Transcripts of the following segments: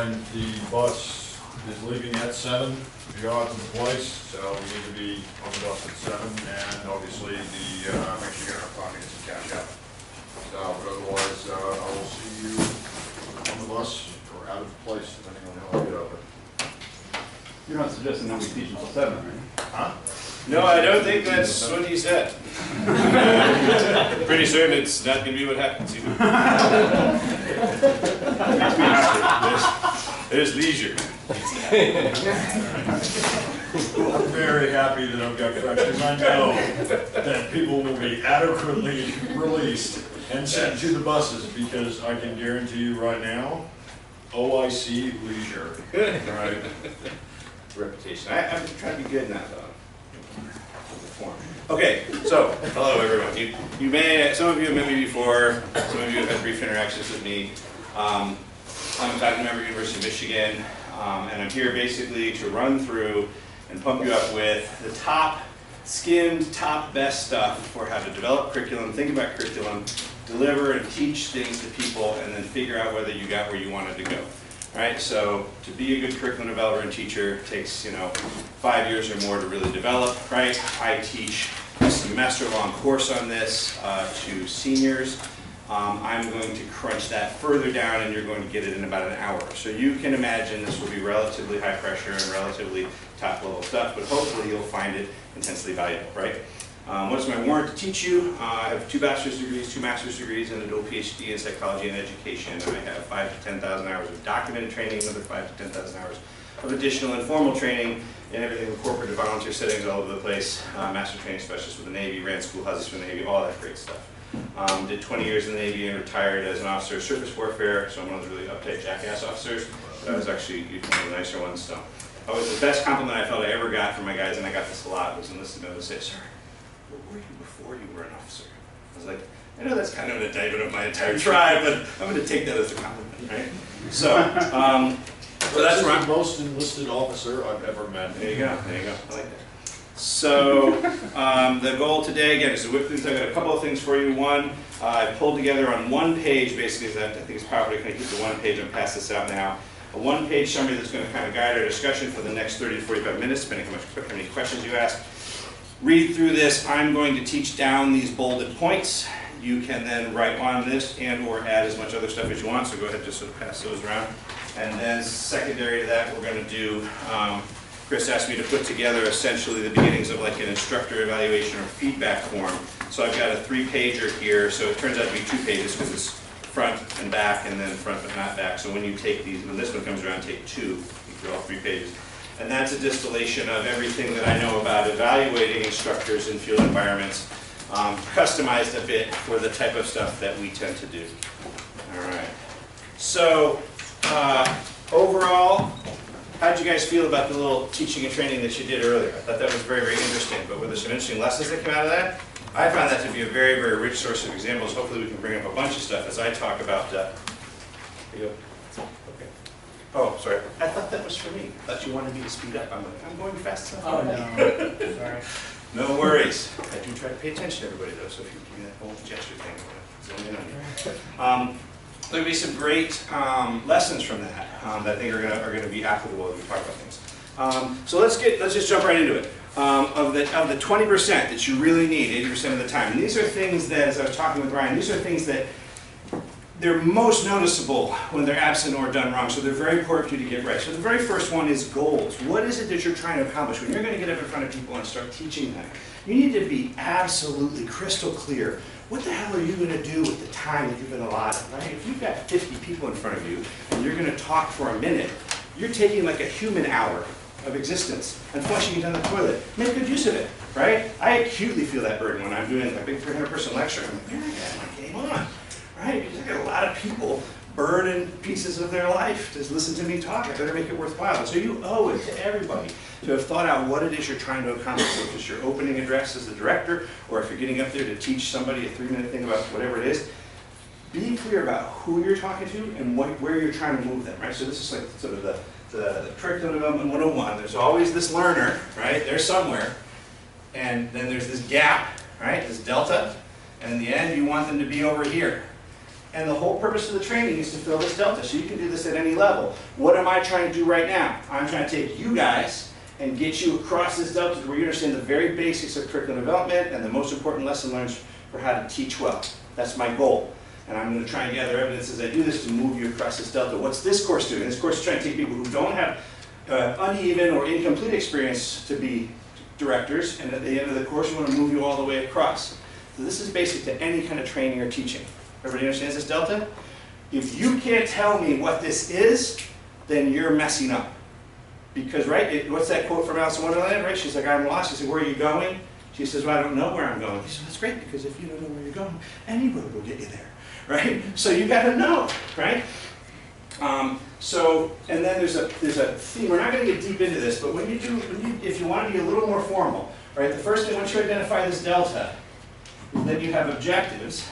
mind, the bus is leaving at 7 to go out to the place, so we need to be on the bus at 7, and obviously the, make sure you get our pocket and some cash out. So, but otherwise, I will see you on the bus or out of the place, depending on how I get out there. You're not suggesting that we teach until 7, right? Huh? No, I don't think that's what he said. Pretty certain it's not going to be what happens either. There's leisure. I'm very happy that I've got freshmen. I know that people will be adequately released and sent to the buses, because I can guarantee you right now, OIC leisure. Right. Reputation. I'm trying to be good in that though. Okay, so hello everyone. You may, some of you have met me before. Some of you have had brief interactions with me. I'm a faculty member at the University of Michigan, and I'm here basically to run through and pump you up with the top skimmed, top best stuff for how to develop curriculum, think about curriculum, deliver and teach things to people, and then figure out whether you got where you wanted to go. Right, so to be a good curriculum developer and teacher takes, 5 years or more to really develop, right? I teach a semester-long course on this to seniors. I'm going to crunch that further down, and you're going to get it in about an hour. So you can imagine this will be relatively high pressure and relatively top-level stuff, but hopefully you'll find it intensely valuable, right? What is my warrant to teach you? I have 2 bachelor's degrees, 2 master's degrees, and a dual PhD in psychology and education. I have 5,000 to 10,000 hours of documented training, another 5,000 to 10,000 hours of additional informal training in everything from corporate to volunteer settings all over the place. Master training specialist with the Navy, ran schoolhouses for the Navy, all that great stuff. Did 20 years in the Navy and retired as an officer of surface warfare, so I'm one of the really uptight jackass officers. But I was actually one of the nicer ones. So the best compliment I felt I ever got from my guys, and I got this a lot, was enlisted men would say, "Sir, what were you before you were an officer?" I was like, I know that's kind of an indictment of my entire tribe, but I'm going to take that as a compliment, right? So, so that's the most enlisted officer I've ever met. There you go, there you go. I like that. So, the goal today, again, is to whip through. I've got a couple of things for you. One, I pulled together on one page, basically, that I think is probably going to keep the one page. I'm pass this out now. A one-page summary that's going to kind of guide our discussion for the next 30 to 45 minutes, depending on how many questions you ask. Read through this. I'm going to teach down these bolded points. You can then write on this and or add as much other stuff as you want, so go ahead and just sort of pass those around. And then secondary to that, we're going to do, Chris asked me to put together essentially the beginnings of like an instructor evaluation or feedback form. So I've got a 3-pager here, so it turns out to be 2 pages because it's front and back and then front but not back. So when you take these, when this one comes around, take 2, you do all 3 pages. And that's a distillation of everything that I know about evaluating instructors in field environments, customized a bit for the type of stuff that we tend to do. All right. So overall, how did you guys feel about the little teaching and training that you did earlier? I thought that was very, very interesting. But were there some interesting lessons that came out of that? I found that to be a very, very rich source of examples. Hopefully we can bring up a bunch of stuff as I talk about okay. Oh, sorry. I thought that was for me. I thought you wanted me to speed up. I'm like, I'm going fast enough. Oh, no. Sorry. No worries. I do try to pay attention to everybody, though, so if you give me that whole gesture thing, zone in on you. There'll be some great lessons from that that I think are going to be applicable as we talk about things. So let's just jump right into it. Of the 20% that you really need 80% of the time, and these are things that, as I was talking with Ryan, these are things that they're most noticeable when they're absent or done wrong, so they're very important for you to get right. So the very first one is goals. What is it that you're trying to accomplish? When you're going to get up in front of people and start teaching them, you need to be absolutely crystal clear. What the hell are you going to do with the time that you've been allotted, right? If you've got 50 people in front of you and you're going to talk for a minute, you're taking like a human hour of existence and flushing it down the toilet. Make good use of it, right? I acutely feel that burden when I'm doing a big 300-person lecture. I'm like, man, I got my game on. Right? Because I got a lot of people burning pieces of their life to listen to me talk. I better make it worthwhile. So you owe it to everybody to have thought out what it is you're trying to accomplish, whether it's your opening address as the director, or if you're getting up there to teach somebody a 3-minute thing about whatever it is. Be clear about who you're talking to and where you're trying to move them, right? So this is like sort of the curriculum development 101. There's always this learner, right? They're somewhere. And then there's this gap, right? This delta. And in the end, you want them to be over here. And the whole purpose of the training is to fill this delta, so you can do this at any level. What am I trying to do right now? I'm trying to take you guys and get you across this delta where you understand the very basics of curriculum development and the most important lesson learned for how to teach well. That's my goal. And I'm going to try and gather evidence as I do this to move you across this delta. What's this course doing? This course is trying to take people who don't have uneven or incomplete experience to be directors, and at the end of the course, we want to move you all the way across. So this is basic to any kind of training or teaching. Everybody understands this delta? If you can't tell me what this is, then you're messing up. Because, right, what's that quote from Alice in Wonderland, right? She's like, I'm lost. She said, where are you going? She says, well, I don't know where I'm going. He said, that's great, because if you don't know where you're going, any road will get you there, right? So you got to know, right? And then there's a theme. We're not going to get deep into this, but if you want to be a little more formal, right? The first thing, once you identify this delta, then you have objectives.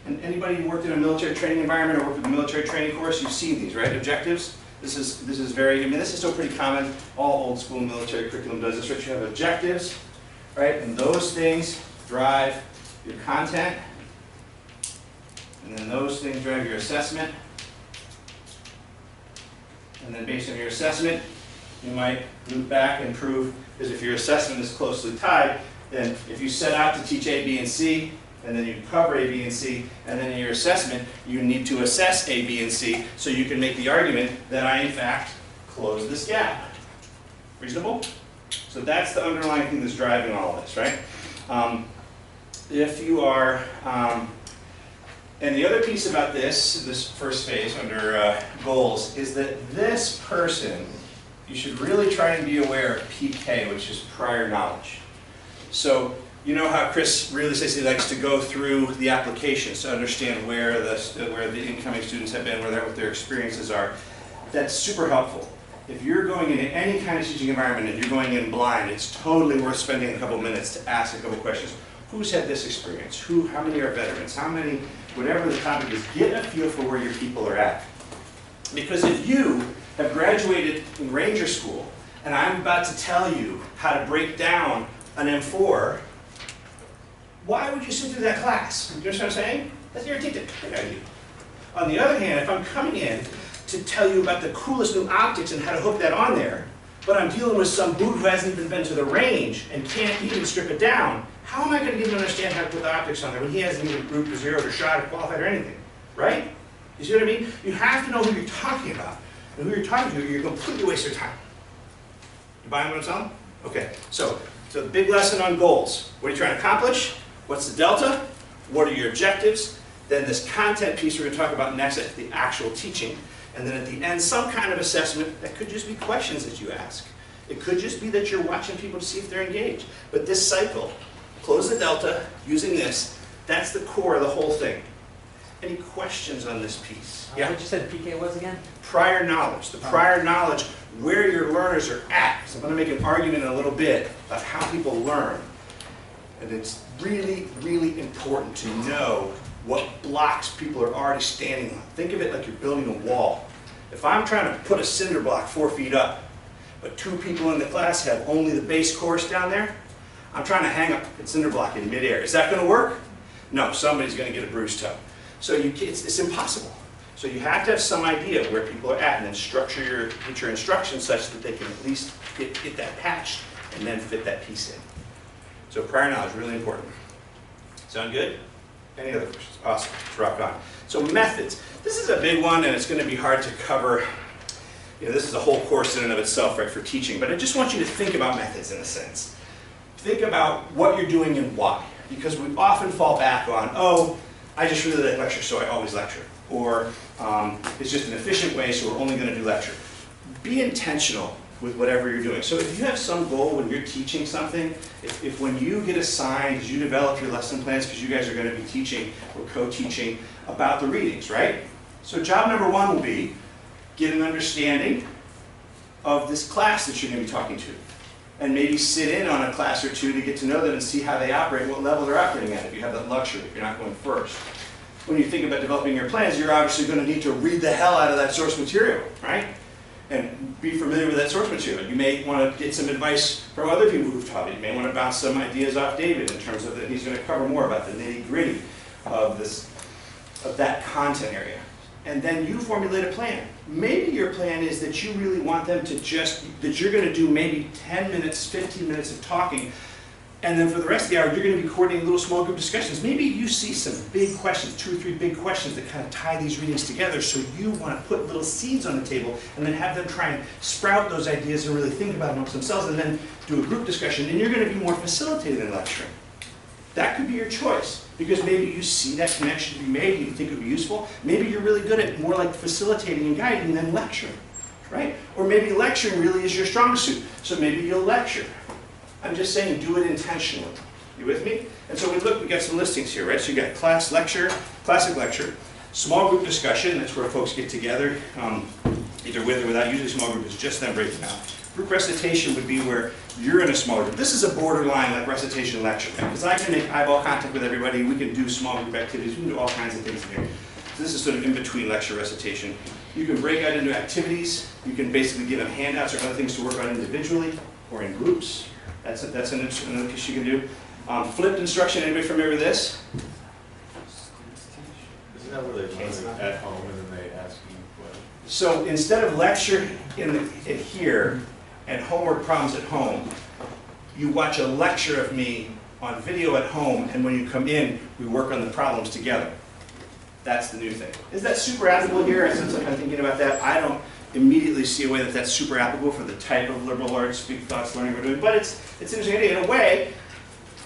And anybody who worked in a military training environment or worked in a military training course, you've seen these, right? Objectives. This is very. I mean, this is still pretty common. All old school military curriculum does this, right? You have objectives, right? And those things drive your content, and then those things drive your assessment. And then based on your assessment, you might loop back and prove, because if your assessment is closely tied, then if you set out to teach A, B, and C, and then you cover A, B, and C, and then in your assessment, you need to assess A, B, and C, so you can make the argument that I, in fact, closed this gap. Reasonable? So that's the underlying thing that's driving all of this, right? If you are, and the other piece about this first phase under goals, is that this person, you should really try and be aware of PK, which is prior knowledge. So you know how Chris really says he likes to go through the applications to understand where the incoming students have been, what their experiences are. That's super helpful. If you're going into any kind of teaching environment and you're going in blind, it's totally worth spending a couple minutes to ask a couple questions. Who's had this experience? How many are veterans? How many, whatever the topic is, get a feel for where your people are at. Because if you have graduated in Ranger School and I'm about to tell you how to break down an M4, why would you sit through that class? You understand what I'm saying? That's irritating. On the other hand, if I'm coming in to tell you about the coolest new optics and how to hook that on there, but I'm dealing with some dude who hasn't even been to the range and can't even strip it down, how am I going to get him to understand how to put the optics on there when he hasn't even grouped or zeroed or shot or qualified or anything? Right? You see what I mean? You have to know who you're talking about. And who you're talking to, you're completely wasting your time. You buying what I'm telling? Okay. So the big lesson on goals. What are you trying to accomplish? What's the delta? What are your objectives? Then this content piece we're going to talk about next, the actual teaching. And then at the end, some kind of assessment that could just be questions that you ask. It could just be that you're watching people to see if they're engaged. But this cycle, close the delta, using this, that's the core of the whole thing. Any questions on this piece? Yeah. What you said PK was again? Prior knowledge. The prior knowledge, where your learners are at. So I'm going to make an argument in a little bit about how people learn. And it's really, really important to know what blocks people are already standing on. Think of it like you're building a wall. If I'm trying to put a cinder block 4 feet up, but 2 people in the class have only the base course down there, I'm trying to hang up a cinder block in midair. Is that going to work? No, somebody's going to get a bruised toe. So it's impossible. So you have to have some idea of where people are at and then structure your instructions such that they can at least get that patched and then fit that piece in. So prior knowledge, really important. Sound good? Any other questions? Awesome. Let's rock on. So methods. This is a big one, and it's going to be hard to cover. You know, this is a whole course in and of itself, right, for teaching. But I just want you to think about methods in a sense. Think about what you're doing and why. Because we often fall back on, oh, I just really like lecture, so I always lecture. Or it's just an efficient way, so we're only going to do lecture. Be intentional with whatever you're doing. So if you have some goal when you're teaching something, if when you get assigned, as you develop your lesson plans, because you guys are going to be teaching or co-teaching about the readings, right? So job number 1 will be get an understanding of this class that you're going to be talking to. And maybe sit in on a class or 2 to get to know them and see how they operate, what level they're operating at, if you have that luxury, if you're not going first. When you think about developing your plans, you're obviously going to need to read the hell out of that source material, right? And be familiar with that source material. You may want to get some advice from other people who've taught it. You may want to bounce some ideas off David in terms of that he's going to cover more about the nitty-gritty of this of that content area. And then you formulate a plan. Maybe your plan is that you really want them to that you're gonna do maybe 10 minutes, 15 minutes of talking, and then for the rest of the hour, you're gonna be coordinating little small group discussions. Maybe you see some big questions, 2 or 3 big questions that kind of tie these readings together, so you wanna put little seeds on the table and then have them try and sprout those ideas and really think about it amongst themselves and then do a group discussion, and you're gonna be more facilitated than lecturing. That could be your choice, because maybe you see that connection to be made and you think it would be useful. Maybe you're really good at more like facilitating and guiding than lecturing, right? Or maybe lecturing really is your strong suit, so maybe you'll lecture. I'm just saying, do it intentionally. You with me? And so we got some listings here, right? So you got class lecture, classic lecture, small group discussion, that's where folks get together, either with or without. Usually small group is just them breaking out. Group recitation would be where you're in a smaller group. This is a borderline like recitation lecture, because I can make eyeball contact with everybody, we can do small group activities, we can do all kinds of things here. So this is sort of in between lecture recitation. You can break out into activities, you can basically give them handouts or other things to work on individually or in groups. That's another piece you can do. Flipped instruction, anybody familiar with this? Isn't that where they learn at home and then they ask you questions? So instead of lecture in here and homework problems at home, you watch a lecture of me on video at home, and when you come in, we work on the problems together. That's the new thing. Is that super applicable here? Since I'm kind of thinking about that, I don't immediately see a way that that's super applicable for the type of liberal arts, big thoughts learning we're doing, but it's interesting in a way.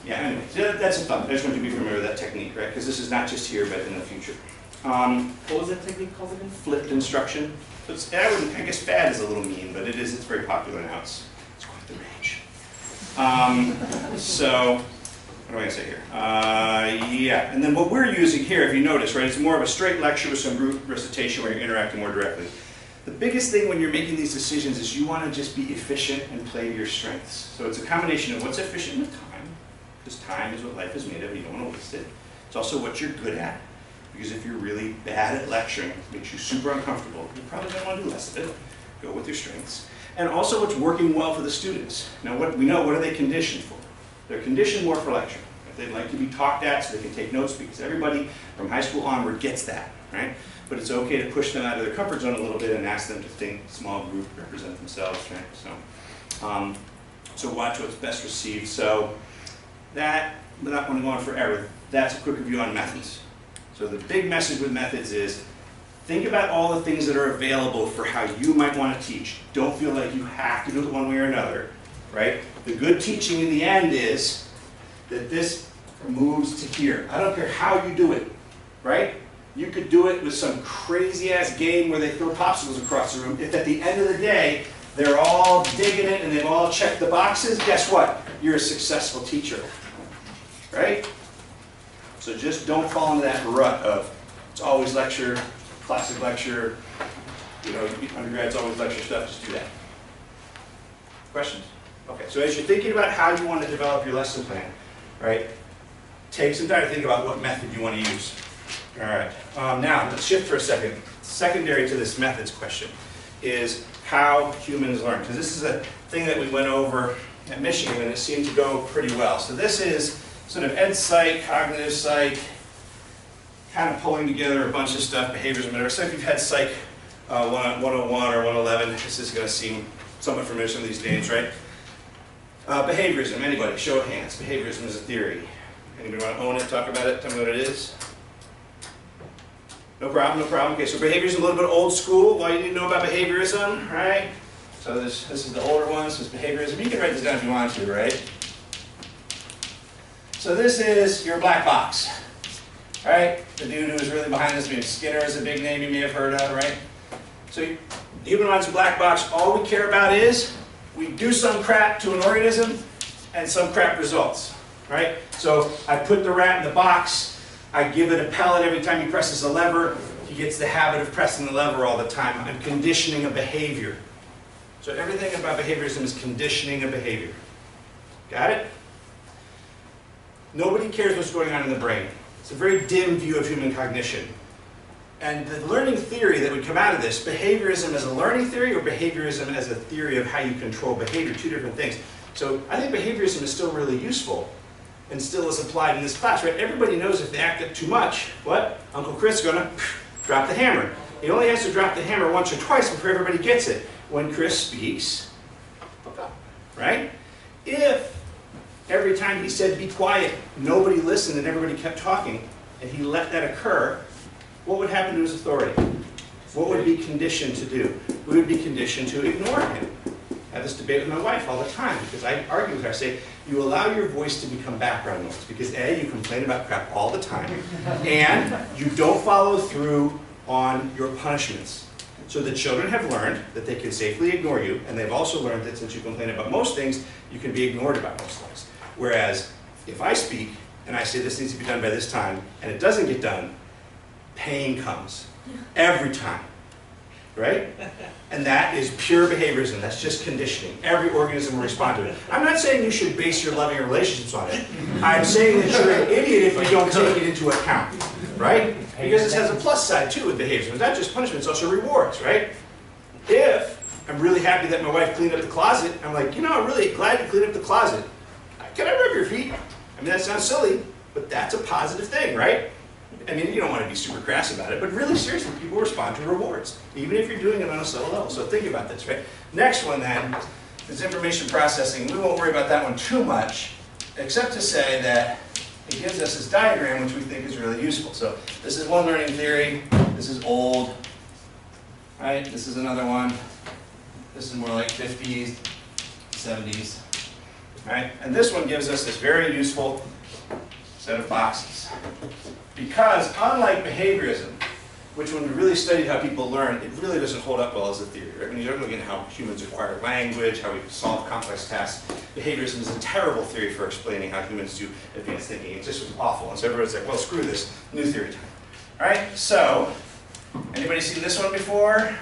Yeah, anyway, so that's a thought. I just want you to be familiar with that technique, right? Because this is not just here, but in the future. What was that technique called again? Flipped instruction. So I guess fad is a little mean, but it's very popular now. It's quite the range. So, what do I say here? Yeah, and then what we're using here, if you notice, right, it's more of a straight lecture with some group recitation where you're interacting more directly. The biggest thing when you're making these decisions is you want to just be efficient and play to your strengths. So it's a combination of what's efficient with time, because time is what life is made of, you don't want to waste it. It's also what you're good at, because if you're really bad at lecturing, it makes you super uncomfortable, you probably don't want to do less of it. Go with your strengths. And also what's working well for the students. Now what are they conditioned for? They're conditioned more for lecturing. They'd like to be talked at so they can take notes, because everybody from high school onward gets that, right? But it's okay to push them out of their comfort zone a little bit and ask them to think small group, represent themselves, right? So watch what's best received. So that, without going on forever, that's a quick review on methods. So the big message with methods is, think about all the things that are available for how you might want to teach. Don't feel like you have to do it one way or another, right? The good teaching in the end is that this moves to here. I don't care how you do it, right? You could do it with some crazy ass game where they throw popsicles across the room. If at the end of the day, they're all digging it and they've all checked the boxes, guess what? You're a successful teacher, right? So just don't fall into that rut of, it's always lecture, classic lecture, you know, undergrad's always lecture stuff, just do that. Questions? Okay, so as you're thinking about how you want to develop your lesson plan, right, take some time to think about what method you want to use. All right, now let's shift for a second. Secondary to this methods question is how humans learn, because this is a thing that we went over at Michigan and it seemed to go pretty well. So this is sort of ed psych, cognitive psych, kind of pulling together a bunch of stuff, behaviorism, whatever. So if you've had psych 101 or 111, this is going to seem somewhat familiar to some of these names, right? Behaviorism, anybody, show of hands. Behaviorism is a theory. Anybody want to own it, talk about it, tell me what it is? No problem, no problem. Okay, so behaviorism is a little bit old school. Why you need to know about behaviorism, right? So this is the older one, this is behaviorism. You can write this down if you want to, right? So this is your black box, right? The dude who was really behind this, maybe Skinner is a big name you may have heard of, right? So the human mind's a black box. All we care about is we do some crap to an organism and some crap results, right? So I put the rat in the box. I give it a pellet every time he presses a lever. He gets the habit of pressing the lever all the time. I'm conditioning a behavior. So everything about behaviorism is conditioning a behavior. Got it? Nobody cares what's going on in the brain. It's a very dim view of human cognition. And the learning theory that would come out of this, behaviorism as a learning theory or behaviorism as a theory of how you control behavior, two different things. So I think behaviorism is still really useful. and still is applied in this class, right? Everybody knows if they act up too much, what? Uncle Chris is gonna drop the hammer. He only has to drop the hammer once or twice before everybody gets it. When Chris speaks, right? If every time he said be quiet, nobody listened and everybody kept talking, and he let that occur, what would happen to his authority? What would be conditioned to do? We would be conditioned to ignore him. I have this debate with my wife all the time because I argue with her. I say, you allow your voice to become background noise because A, you complain about crap all the time, and you don't follow through on your punishments. So the children have learned that they can safely ignore you, and they've also learned that since you complain about most things, you can be ignored about most things. Whereas if I speak and I say this needs to be done by this time, and it doesn't get done, pain comes every time, right? And that is pure behaviorism. That's just conditioning. Every organism will respond to it. I'm not saying you should base your loving relationships on it. I'm saying that you're an idiot if you don't take it into account, right? Because this has a plus side too with behavior. It's not just punishment, it's also rewards, right? If I'm really happy that my wife cleaned up the closet, I'm like, you know, I'm really glad you cleaned up the closet. Can I rub your feet? I mean, that sounds silly, but that's a positive thing, right? I mean, you don't want to be super crass about it, but really seriously, people respond to rewards, even if you're doing it on a subtle level. So think about this, right? Next one then is information processing. We won't worry about that one too much, except to say that it gives us this diagram, which we think is really useful. So this is one learning theory. This is old, right? This is another one. This is more like 50s, 70s, right? And this one gives us this very useful set of boxes. Because unlike behaviorism, which when we really studied how people learn, it really doesn't hold up well as a theory. Right? When you start looking at how humans acquire language, how we solve complex tasks, behaviorism is a terrible theory for explaining how humans do advanced thinking. It just was awful. And so everyone's like, well, screw this, new theory time. All right, so, anybody seen this one before?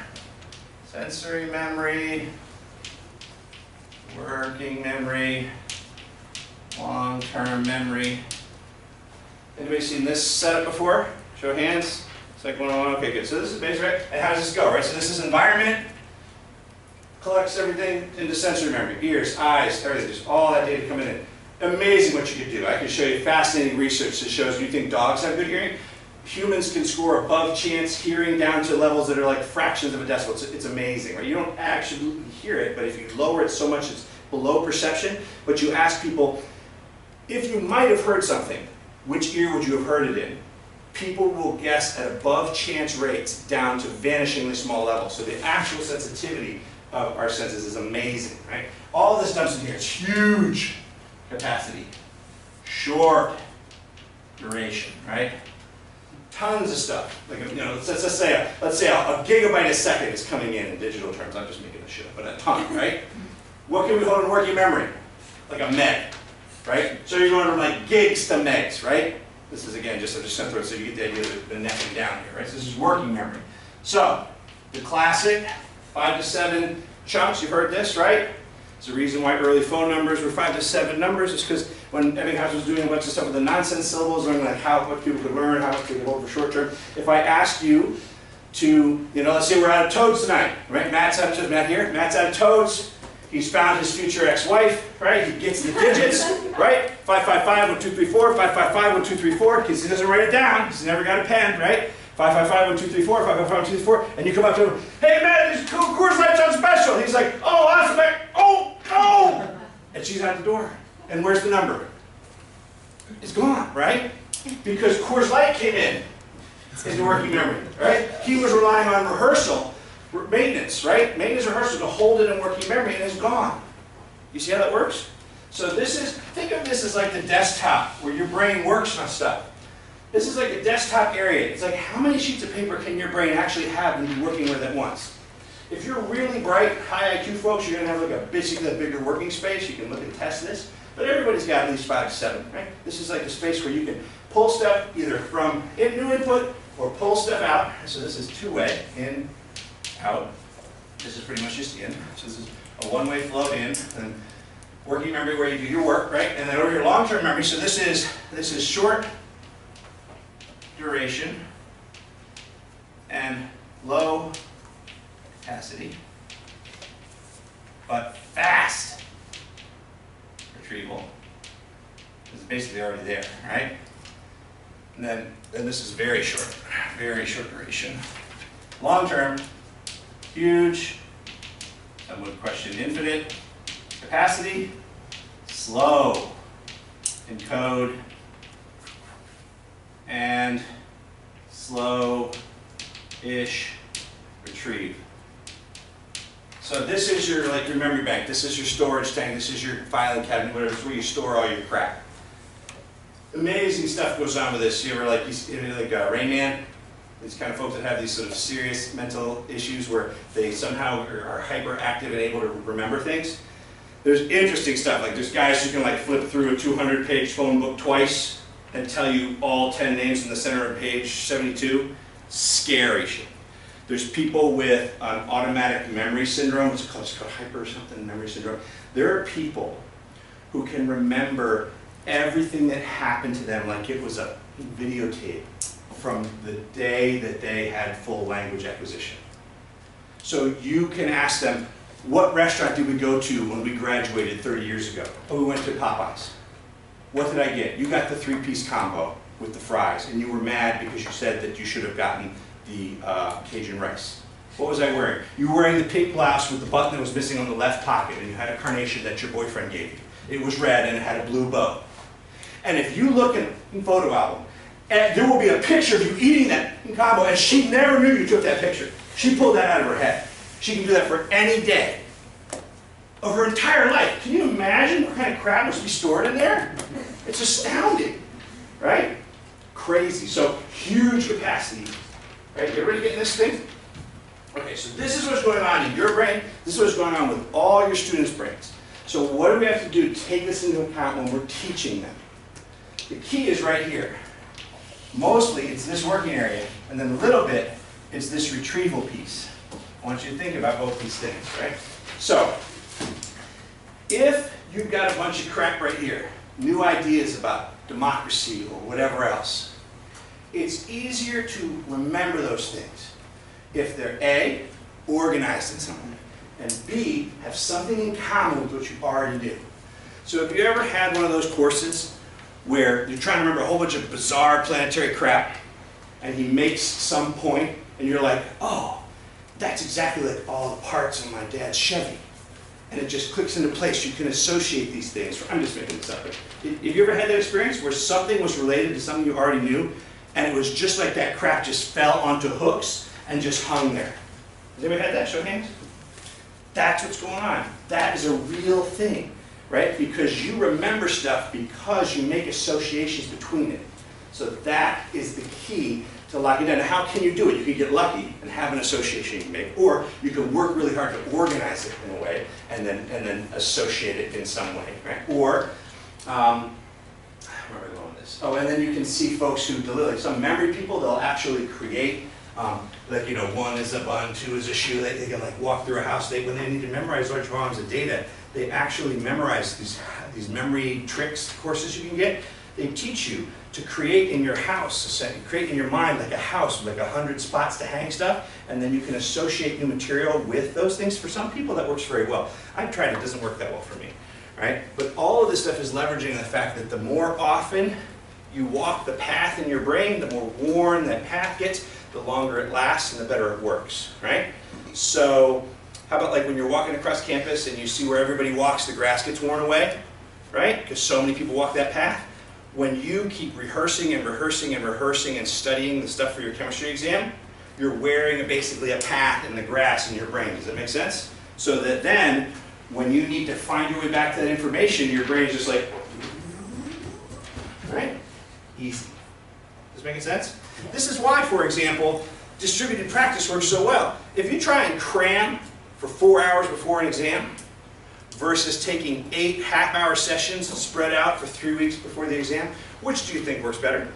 Sensory memory, working memory, long-term memory. Anybody seen this setup before? Show of hands. It's like 101. Okay, good. So this is basic, right? And how does this go, right? So this is environment, collects everything into sensory memory, ears, eyes, everything, just all that data coming in. Amazing what you could do. I can show you fascinating research that shows you think dogs have good hearing. Humans can score above chance hearing down to levels that are like fractions of a decibel. It's amazing, right? You don't actually hear it, but if you lower it so much it's below perception, but you ask people, if you might have heard something, which ear would you have heard it in? People will guess at above chance rates down to vanishingly small levels. So the actual sensitivity of our senses is amazing, right? All this dumps in here. It's huge capacity, short duration, right? Tons of stuff. Like, you know, let's say a gigabyte a second is coming in digital terms. I'm just making this shit up, but a ton, right? What can we hold in working memory? Like a meg, right? So you're going from like gigs to megs, right? This is again just going to throw it so you get the idea of the netting down here, right? So this is working memory. So the classic 5 to 7 chunks. You've heard this, right? It's the reason why early phone numbers were 5 to 7 numbers. Is because when Ebbinghaus was doing a bunch of stuff with the nonsense syllables, learning like what people could learn, how much they could hold for short term. If I asked you to, let's say we're out of toads tonight, right? Matt's out of toads. Matt here. Matt's out of toads. He's found his future ex-wife, right? He gets the digits, right? 555 1234, 555 1234, because he doesn't write it down. He's never got a pen, right? 555 1234, 555 1234, and you come up to him, hey man, this Coors Light's on special. And he's like, oh, awesome, oh, no! And she's out the door. And where's the number? It's gone, right? Because Coors Light came in into working memory, right? He was relying on rehearsal. Maintenance, right? Maintenance rehearsal to hold it in working memory and it's gone. You see how that works? So think of this as like the desktop where your brain works on stuff. This is like a desktop area. It's like how many sheets of paper can your brain actually have and be working with at once? If you're really bright, high IQ folks, you're going to have like basically a bigger working space. You can look and test this. But everybody's got at least 5 to 7, right? This is like the space where you can pull stuff either from new input or pull stuff out. So this is two-way, in, out. This is pretty much just in. So this is a one-way flow in, and working memory where you do your work, right? And then over here, long-term memory. So this is short duration and low capacity, but fast retrieval. It's basically already there, right? And this is very short duration. Long term, huge, some would question infinite capacity, slow, encode, and slow-ish retrieve. So this is your memory bank, this is your storage tank, this is your filing cabinet, whatever, it's where you store all your crap. Amazing stuff goes on with this. You ever like Rain Man? These kind of folks that have these sort of serious mental issues where they somehow are hyperactive and able to remember things. There's interesting stuff, like there's guys who can like flip through a 200-page phone book twice and tell you all 10 names in the center of page 72. Scary shit. There's people with an automatic memory syndrome. What's it called? It's called hyper something memory syndrome. There are people who can remember everything that happened to them like it was a videotape from the day that they had full language acquisition. So you can ask them, what restaurant did we go to when we graduated 30 years ago? Oh, we went to Popeyes. What did I get? You got the 3-piece combo with the fries, and you were mad because you said that you should have gotten the Cajun rice. What was I wearing? You were wearing the pink blouse with the button that was missing on the left pocket, and you had a carnation that your boyfriend gave you. It was red and it had a blue bow. And if you look in a photo album, and there will be a picture of you eating that combo, and she never knew you took that picture. She pulled that out of her head. She can do that for any day of her entire life. Can you imagine what kind of crap must be stored in there? It's astounding, right? Crazy. So huge capacity. Right? You ready to get in this thing? Okay, so this is what's going on in your brain. This is what's going on with all your students' brains. So what do we have to do to take this into account when we're teaching them? The key is right here. Mostly it's this working area, and then a little bit it's this retrieval piece. I want you to think about both these things, right? So, if you've got a bunch of crap right here, new ideas about democracy or whatever else, it's easier to remember those things if they're A, organized in some way, and B, have something in common with what you already do. So if you ever had one of those courses where you're trying to remember a whole bunch of bizarre planetary crap, and he makes some point, and you're like, oh, that's exactly like all the parts of my dad's Chevy. And it just clicks into place. You can associate these things. I'm just making this up. Have you ever had that experience where something was related to something you already knew, and it was just like that crap just fell onto hooks and just hung there? Has anybody had that? Show of hands. That's what's going on. That is a real thing, right? Because you remember stuff because you make associations between it. So that is the key to locking down. Now, how can you do it? You can get lucky and have an association you can make, or you can work really hard to organize it in a way and then associate it in some way, right? Or, where am I going with this? Oh, and then you can see folks who deliver, like some memory people, they'll actually create, like, you know, 1 is a bun, 2 is a shoe. They can like walk through a house. When they need to memorize large volumes of data, they actually memorize these memory tricks courses you can get. They teach you to create in your house, create in your mind like a house with like 100 spots to hang stuff, and then you can associate new material with those things. For some people that works very well. I've tried it, doesn't work that well for me, right? But all of this stuff is leveraging the fact that the more often you walk the path in your brain, the more worn that path gets, the longer it lasts and the better it works, right? So how about like when you're walking across campus and you see where everybody walks, the grass gets worn away, right? Because so many people walk that path. When you keep rehearsing and rehearsing and rehearsing and studying the stuff for your chemistry exam, you're wearing basically a path in the grass in your brain. Does that make sense? So that then, when you need to find your way back to that information, your brain is just like, right? Easy. Does that make sense? This is why, for example, distributed practice works so well. If you try and cram for 4 hours before an exam, versus taking 8 half-hour sessions spread out for 3 weeks before the exam, which do you think works better?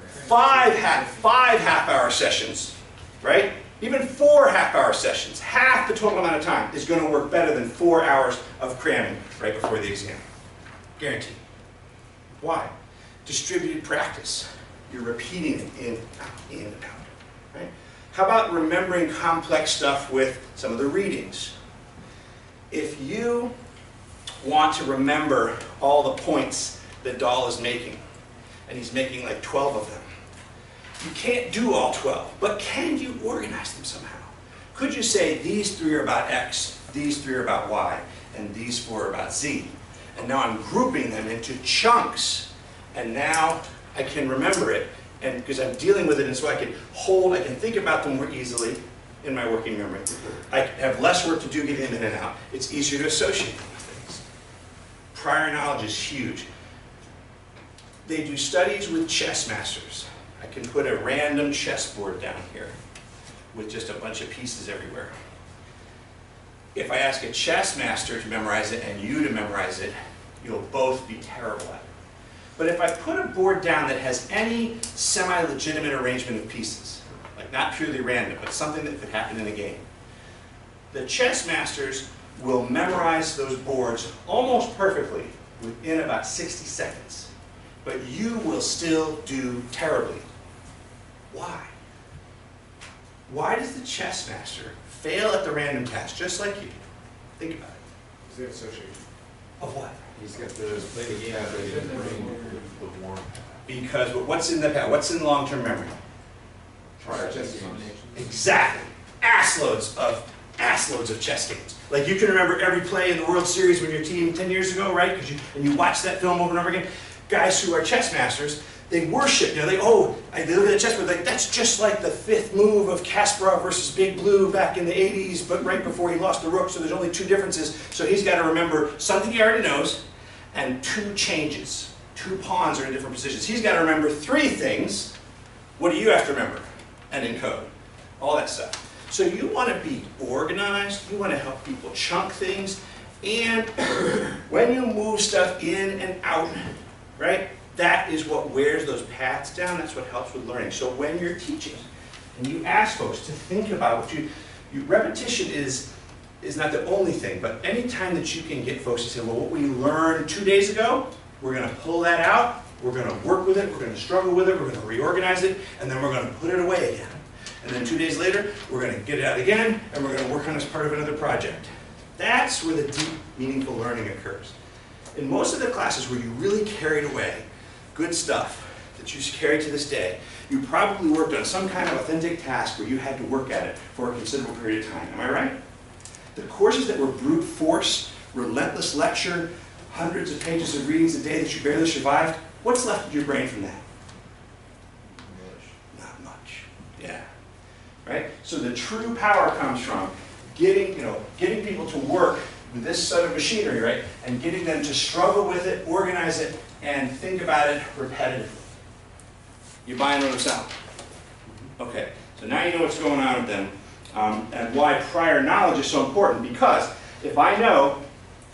5 half-hour sessions, right? Even 4 half-hour sessions, half the total amount of time is going to work better than 4 hours of cramming right before the exam. Guaranteed. Why? Distributed practice. You're repeating it in and out, right? How about remembering complex stuff with some of the readings? If you want to remember all the points that Dahl is making. And he's making like 12 of them. You can't do all 12, but can you organize them somehow? Could you say these 3 are about X, these 3 are about Y, and these 4 are about Z? And now I'm grouping them into chunks, and now I can remember it, and because I'm dealing with it, and so I can think about them more easily in my working memory. I have less work to do getting them in and out. It's easier to associate them with things. Prior knowledge is huge. They do studies with chess masters. I can put a random chessboard down here with just a bunch of pieces everywhere. If I ask a chess master to memorize it and you to memorize it, you'll both be terrible at it. But if I put a board down that has any semi-legitimate arrangement of pieces, like not purely random, but something that could happen in a game, the chess masters will memorize those boards almost perfectly within about 60 seconds. But you will still do terribly. Why? Why does the chess master fail at the random task, just like you? Think about it. Is there association? Of what? He's got the play the game after the brain with warm. Because what's in the past? What's in long-term memory? Prior chess games. Exactly. Assloads of chess games. Like you can remember every play in the World Series when your team 10 years ago, right? And you watch that film over and over again. Guys who are chess masters, they worship, they look at the chessboard, like that's just like the 5th move of Kasparov versus Big Blue back in the 80s, but right before he lost the rook, so there's only 2 differences. So he's got to remember something he already knows, and 2 changes. 2 pawns are in different positions. He's got to remember 3 things. What do you have to remember? And encode. All that stuff. So you want to be organized, you want to help people chunk things, and when you move stuff in and out, right? That is what wears those paths down. That's what helps with learning. So when you're teaching and you ask folks to think about what repetition is not the only thing, but any time that you can get folks to say, well, what we learned 2 days ago, we're going to pull that out, we're going to work with it, we're going to struggle with it, we're going to reorganize it, and then we're going to put it away again. And then 2 days later, we're going to get it out again, and we're going to work on it as part of another project. That's where the deep, meaningful learning occurs. In most of the classes where you really carried away good stuff that you carry to this day, you probably worked on some kind of authentic task where you had to work at it for a considerable period of time. Am I right? The courses that were brute force, relentless lecture, hundreds of pages of readings a day that you barely survived, what's left of your brain from that? Not much. Yeah. Right? So the true power comes from getting people to work with this set of machinery, right? And getting them to struggle with it, organize it, and think about it repetitively. You buying what I'm selling? Okay, so now you know what's going on with them, and why prior knowledge is so important. Because if I know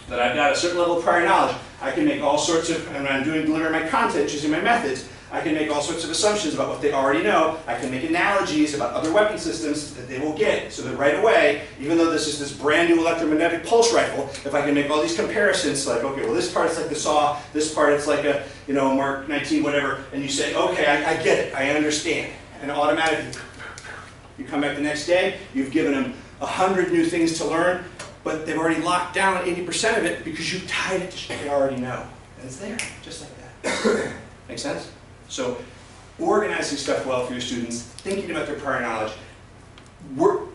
that I've got a certain level of prior knowledge, I can make all sorts of, and when I'm delivering my content using my methods, I can make all sorts of assumptions about what they already know. I can make analogies about other weapon systems that they will get, so that right away, even though this is this brand new electromagnetic pulse rifle, if I can make all these comparisons, like, okay, well this part's like the SAW, this part it's like a, Mark 19, whatever, and you say, okay, I get it, I understand. And automatically, you come back the next day, you've given them 100 new things to learn, but they've already locked down 80% of it because you tied it to shit they already know. And it's there, just like that. Make sense? So organizing stuff well for your students, thinking about their prior knowledge,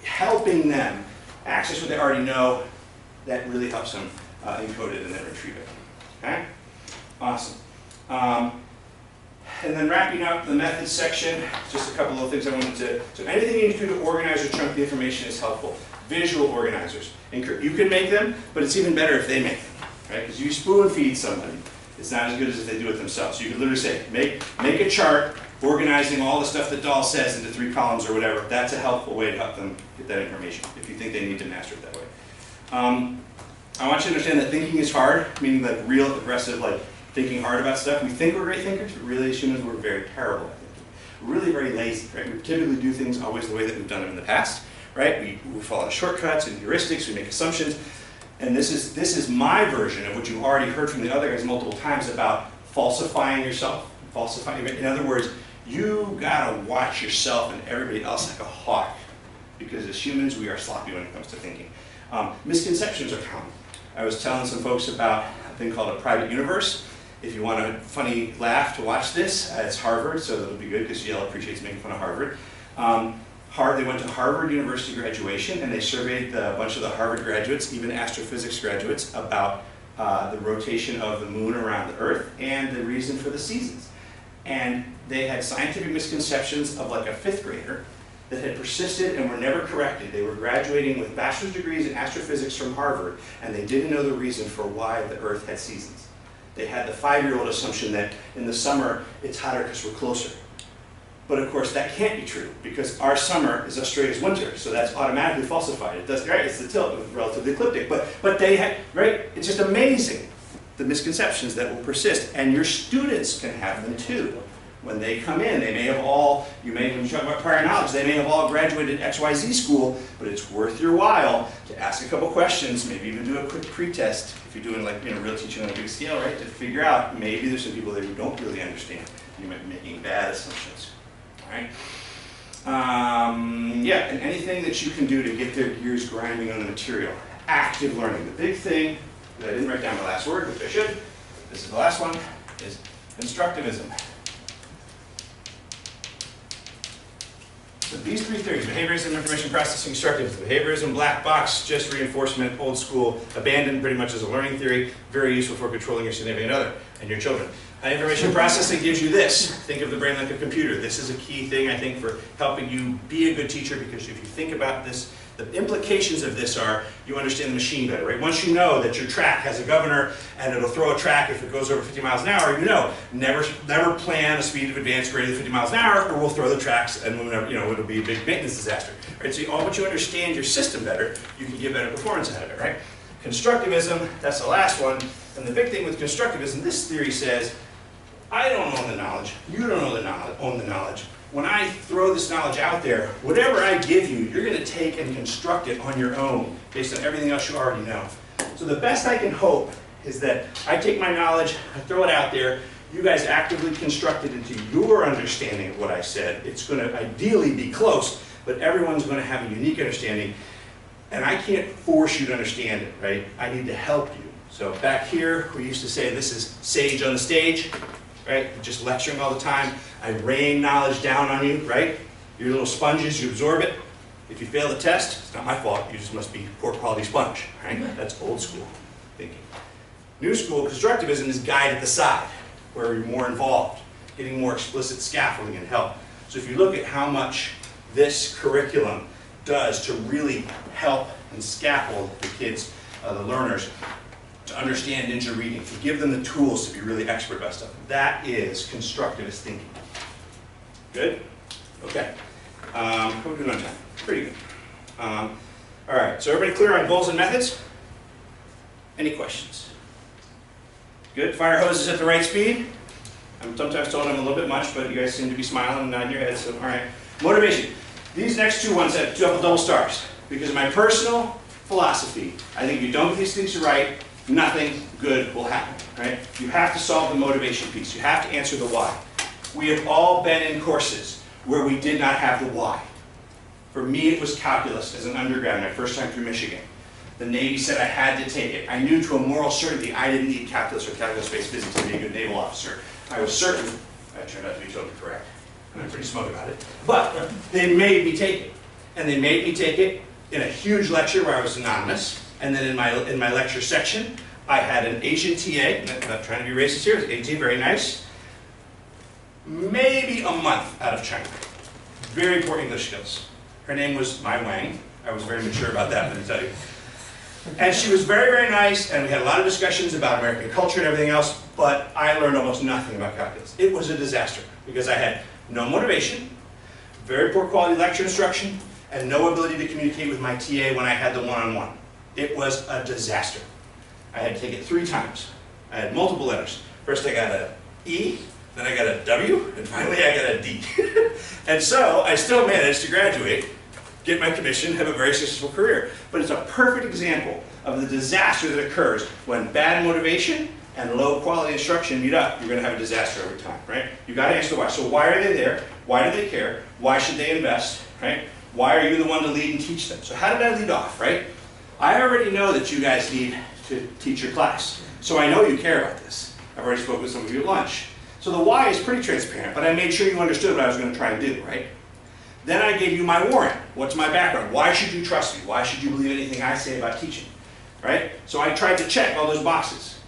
helping them access what they already know, that really helps them encode it and then retrieve it. Okay? Awesome. And then wrapping up the methods section, just a couple of things I wanted to, so anything you need to do to organize or chunk the information is helpful. Visual organizers. You can make them, but it's even better if they make them, right? Because you spoon feed somebody. It's not as good as if they do it themselves. So you could literally say, make a chart organizing all the stuff that Dahl says into 3 columns or whatever. That's a helpful way to help them get that information if you think they need to master it that way. I want you to understand that thinking is hard, meaning like real aggressive, like thinking hard about stuff. We think we're great thinkers, but really as humans we're very terrible at thinking. We're really very lazy, right? We typically do things always the way that we've done them in the past, right? We follow shortcuts and heuristics, we make assumptions. And this is my version of what you've already heard from the other guys multiple times about falsifying yourself. In other words, you gotta watch yourself and everybody else like a hawk. Because as humans, we are sloppy when it comes to thinking. Misconceptions are common. I was telling some folks about a thing called a private universe. If you want a funny laugh to watch this, it's Harvard, so that'll be good because Yale appreciates making fun of Harvard. They went to Harvard University graduation and they surveyed a bunch of the Harvard graduates, even astrophysics graduates, about the rotation of the moon around the Earth and the reason for the seasons. And they had scientific misconceptions of like a 5th grader that had persisted and were never corrected. They were graduating with bachelor's degrees in astrophysics from Harvard, and they didn't know the reason for why the Earth had seasons. They had the 5-year-old assumption that in the summer it's hotter because we're closer. But of course that can't be true because our summer is Australia's winter, so that's automatically falsified. It does, right? It's the tilt, relatively ecliptic. But they had, right? It's just amazing the misconceptions that will persist, and your students can have them too. When they come in, they may have all, when you talk about prior knowledge, they may have all graduated XYZ school, but it's worth your while to ask a couple questions, maybe even do a quick pre-test if you're doing like real teaching on a big scale, right? To figure out maybe there's some people there who don't really understand. You might be making bad assumptions. All right? Yeah, and anything that you can do to get their gears grinding on the material. Active learning. The big thing that I didn't write down the last word, which I should, this is the last one, is constructivism. So these 3 theories, behaviorism, information processing, constructivism. Behaviorism, black box, just reinforcement, old school, abandoned pretty much as a learning theory, very useful for controlling your significant other and your children. Information processing gives you this. Think of the brain like a computer. This is a key thing, I think, for helping you be a good teacher, because if you think about this, the implications of this are you understand the machine better, right? Once you know that your track has a governor and it'll throw a track if it goes over 50 miles an hour, you know, never plan a speed of advance greater than 50 miles an hour, or we'll throw the tracks and it'll be a big maintenance disaster, right? So once you understand your system better, you can get better performance out of it, right? Constructivism, that's the last one. And the big thing with constructivism, this theory says, I don't own the knowledge, you don't own the knowledge. When I throw this knowledge out there, whatever I give you, you're going to take and construct it on your own, based on everything else you already know. So the best I can hope is that I take my knowledge, I throw it out there, you guys actively construct it into your understanding of what I said. It's going to ideally be close, but everyone's going to have a unique understanding, and I can't force you to understand it, right? I need to help you. So back here, we used to say this is sage on the stage, right? Just lecturing all the time. I rain knowledge down on you, right? You're little sponges, you absorb it. If you fail the test, it's not my fault. You just must be poor quality sponge, right? That's old school thinking. New school constructivism is guide at the side, where you're more involved, getting more explicit scaffolding and help. So if you look at how much this curriculum does to really help and scaffold the kids, the learners, to understand ninja reading, to give them the tools to be really expert about stuff. That is constructivist thinking. Good? Okay. How are we doing on time? Pretty good. All right, so everybody clear on goals and methods? Any questions? Good? Fire hose is at the right speed? I'm sometimes told I'm a little bit much, but you guys seem to be smiling and nodding your heads, so all right. Motivation. These next 2 ones have double stars. Because of my personal philosophy, I think if you don't get these things right, nothing good will happen, right? You have to solve the motivation piece. You have to answer the why. We have all been in courses where we did not have the why. For me, it was calculus as an undergrad, my first time through Michigan. The Navy said I had to take it. I knew to a moral certainty I didn't need calculus or calculus-based physics to be a good naval officer. I was certain, that turned out to be totally correct, and I'm pretty smug about it. But they made me take it. And they made me take it in a huge lecture where I was anonymous. And then in my lecture section, I had an Asian TA, I'm not trying to be racist here, Asian, very nice, maybe a month out of China. Very poor English skills. Her name was Mai Wang. I was very mature about that, let me tell you. And she was very, very nice, and we had a lot of discussions about American culture and everything else, but I learned almost nothing about calculus. It was a disaster, because I had no motivation, very poor quality lecture instruction, and no ability to communicate with my TA when I had the one-on-one. It was a disaster. I had to take it 3 times. I had multiple letters. First I got an E, then I got a W, and finally I got a D. And so I still managed to graduate, get my commission, have a very successful career. But it's a perfect example of the disaster that occurs when bad motivation and low quality instruction meet up. You're going to have a disaster every time, right? You've got to answer why. So why are they there? Why do they care? Why should they invest, right? Why are you the one to lead and teach them? So how did I lead off, right? I already know that you guys need to teach your class. So I know you care about this. I've already spoken with some of you at lunch. So the why is pretty transparent, but I made sure you understood what I was going to try and do, right? Then I gave you my warrant. What's my background? Why should you trust me? Why should you believe anything I say about teaching? Right? So I tried to check all those boxes.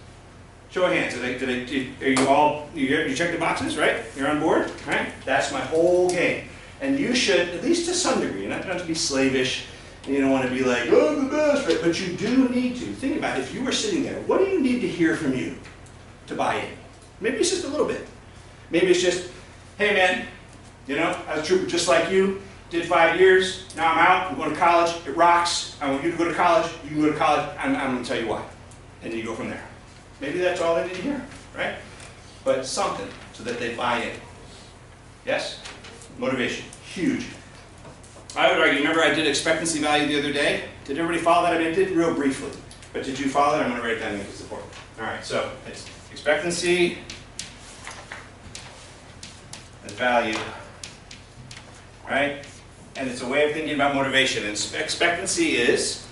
Show of hands. Are you all, you checked the boxes, right? You're on board, right? That's my whole game. And you should, at least to some degree, not to be slavish, and you don't want to be like, oh, I'm the best, right? But you do need to. Think about it. If you were sitting there, what do you need to hear from you to buy in? Maybe it's just a little bit. Maybe it's just, hey man, you know, I was a trooper just like you, did 5 years, now I'm out, I'm going to college, it rocks, I want you to go to college, you can go to college, I'm going to tell you why. And you go from there. Maybe that's all they need to hear, right? But something so that they buy in. Yes? Motivation, huge. I would argue, remember I did expectancy value the other day? Did everybody follow that? I mean, I did real briefly. But did you follow it? I'm going to write it down because it's important. All right, so it's expectancy and value, right? And it's a way of thinking about motivation. And expectancy is,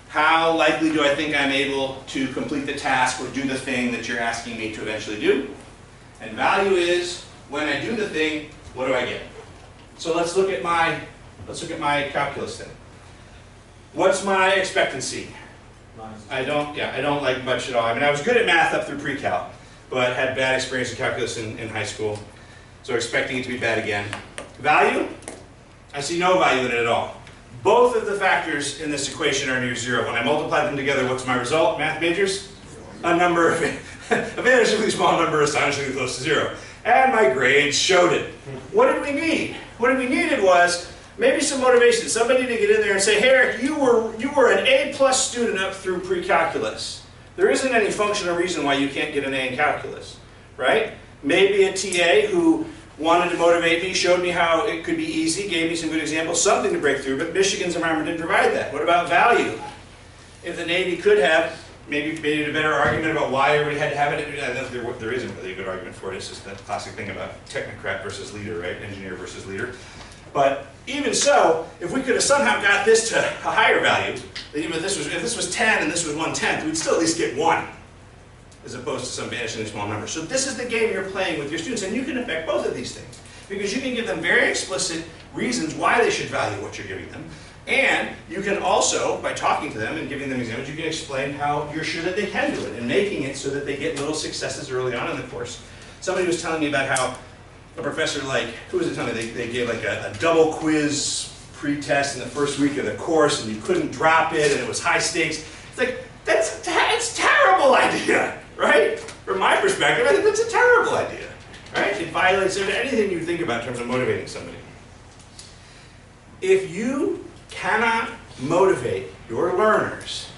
how likely do I think I'm able to complete the task or do the thing that you're asking me to eventually do? And value is, when I do the thing, what do I get? So let's look at my calculus then. What's my expectancy? I don't like much at all. I mean, I was good at math up through pre-cal, but had bad experience in calculus in high school, so expecting it to be bad again. Value? I see no value in it at all. Both of the factors in this equation are near zero. When I multiply them together, what's my result, math majors? A number, a vanishingly small number, astonishingly close to zero. And my grades showed it. What did we need? What we needed was maybe some motivation. Somebody to get in there and say, hey, Eric, you were an A+ student up through pre-calculus. There isn't any functional reason why you can't get an A in calculus, right? Maybe a TA who wanted to motivate me, showed me how it could be easy, gave me some good examples, something to break through, but Michigan's environment didn't provide that. What about value? If the Navy could have maybe made a better argument about why everybody had to have it, I don't know if there isn't really a good argument for it. It's just that classic thing about technocrat versus leader, right? Engineer versus leader. But even so, if we could have somehow got this to a higher value, even if this was 10 and this was 1/10, we'd still at least get 1, as opposed to some vanishingly small number. So this is the game you're playing with your students, and you can affect both of these things. Because you can give them very explicit reasons why they should value what you're giving them, and you can also, by talking to them and giving them examples, you can explain how you're sure that they can do it, and making it so that they get little successes early on in the course. Somebody was telling me about how a professor, who was it telling me, they gave like a double quiz pre-test in the first week of the course, and you couldn't drop it, and it was high stakes. It's like, it's a terrible idea, right? From my perspective, I think that's a terrible idea, right? It violates anything you think about in terms of motivating somebody. If you cannot motivate your learners,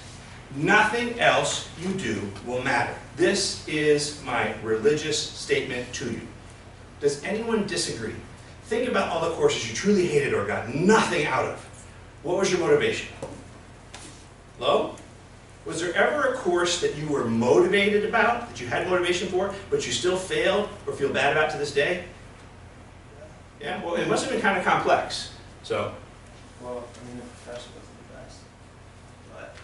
nothing else you do will matter. This is my religious statement to you. Does anyone disagree? Think about all the courses you truly hated or got nothing out of. What was your motivation? Low? Was there ever a course that you were motivated about, that you had motivation for, but you still failed or feel bad about to this day? Yeah, well, it must have been kind of complex. So, well, I mean, the professor wasn't the best. But,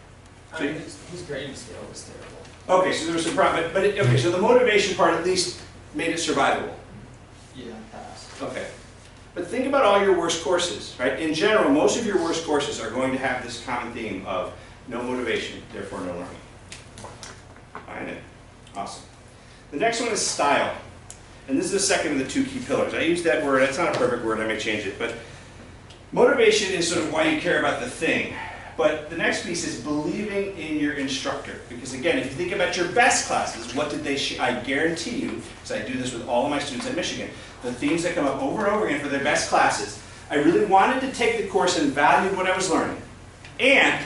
So I mean, his grading scale was terrible. okay, so there was some problem, but okay, so the motivation part at least made it survivable. Yeah, passed. Okay. But think about all your worst courses, right? In general, most of your worst courses are going to have this common theme of no motivation, therefore no learning. Find it. Awesome. The next one is style. And this is the second of the two key pillars. I use that word, it's not a perfect word, I may change it, but motivation is sort of why you care about the thing. But the next piece is believing in your instructor. Because again, if you think about your best classes, what did they I guarantee you, because I do this with all of my students at Michigan, the themes that come up over and over again for their best classes, I really wanted to take the course and valued what I was learning. And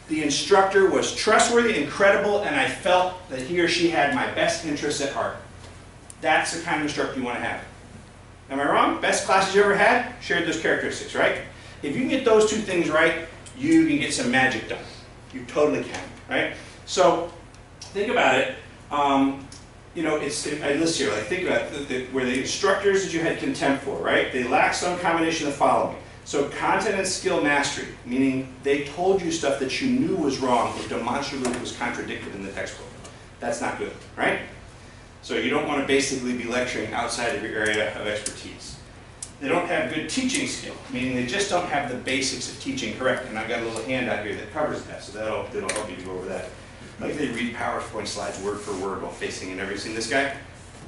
the instructor was trustworthy and credible, and I felt that he or she had my best interests at heart. That's the kind of instructor you want to have. Am I wrong? Best classes you ever had? Shared those characteristics, right? If you can get those two things right, you can get some magic done. You totally can, right? So think about it. You know, I list here, like think about where the instructors that you had contempt for, right? They lack some combination of the following. So content and skill mastery, meaning they told you stuff that you knew was wrong or demonstrably was contradicted in the textbook. That's not good, right? So you don't want to basically be lecturing outside of your area of expertise. They don't have good teaching skill, meaning they just don't have the basics of teaching correct. And I've got a little handout here that covers that, so that'll help you to go over that. Like they read PowerPoint slides word for word while facing, and ever seen this guy?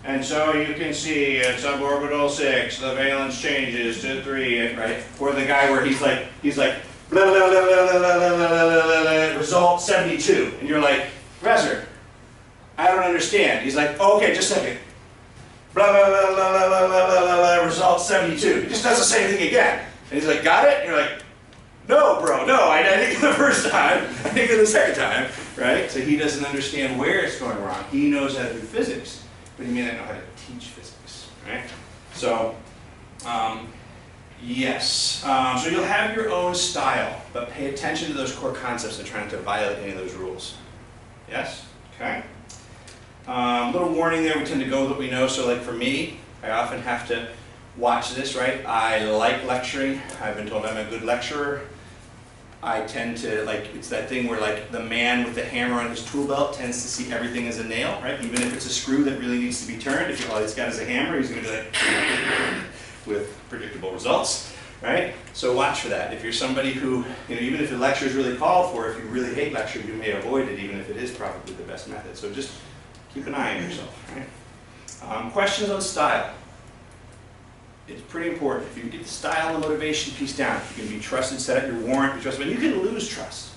And so you can see at suborbital 6, the valence changes to 3, right? Or the guy where he's like, blah, blah, blah, blah, blah, blah, blah, blah, blah, result 72. And you're like, Professor, I don't understand. He's like, oh, okay, just a second. Blah, blah, blah, blah, blah, blah, blah, blah, blah, result 72. He just does the same thing again. And he's like, got it? And you're like, no, bro, no, I think the first time, I think the second time, right? So he doesn't understand where it's going wrong. He knows how to do physics, but he may not know how to teach physics, right? So, yes. So you'll have your own style, but pay attention to those core concepts and try not to violate any of those rules. Yes? Okay. Little warning there, we tend to go with what we know. So like for me, I often have to watch this, right? I like lecturing. I've been told I'm a good lecturer. I tend to, like, it's that thing where like the man with the hammer on his tool belt tends to see everything as a nail, right? Even if it's a screw that really needs to be turned, if all he's got is a hammer, he's going to be like, with predictable results, right? So watch for that. If you're somebody who, you know, even if the lecture is really called for, if you really hate lecture, you may avoid it, even if it is probably the best method. So just keep an eye on yourself, right? Questions on style. It's pretty important. If you can get the style and motivation piece down, if you can be trusted, set up your warrant, be trusted, but you can lose trust,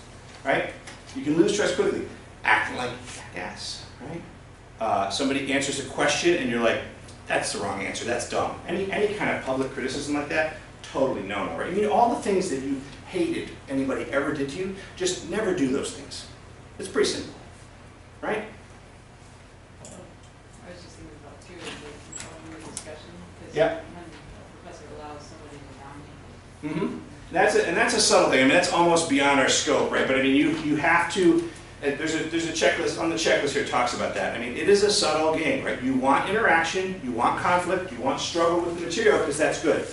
right? You can lose trust quickly. Acting like jackass, right? Somebody answers a question and you're like, that's the wrong answer, that's dumb. Any kind of public criticism like that, totally no-no, right? I mean, all the things that you hated anybody ever did to you, just never do those things. It's pretty simple, right? I was just thinking about too, the controlling the discussion. Yeah. When a professor allows somebody to dominate. Mm-hmm. That's a subtle thing. I mean, that's almost beyond our scope, right? But I mean, you have to. There's a checklist on the checklist here. It talks about that. I mean, it is a subtle game, right? You want interaction, you want conflict, you want struggle with the material because that's good.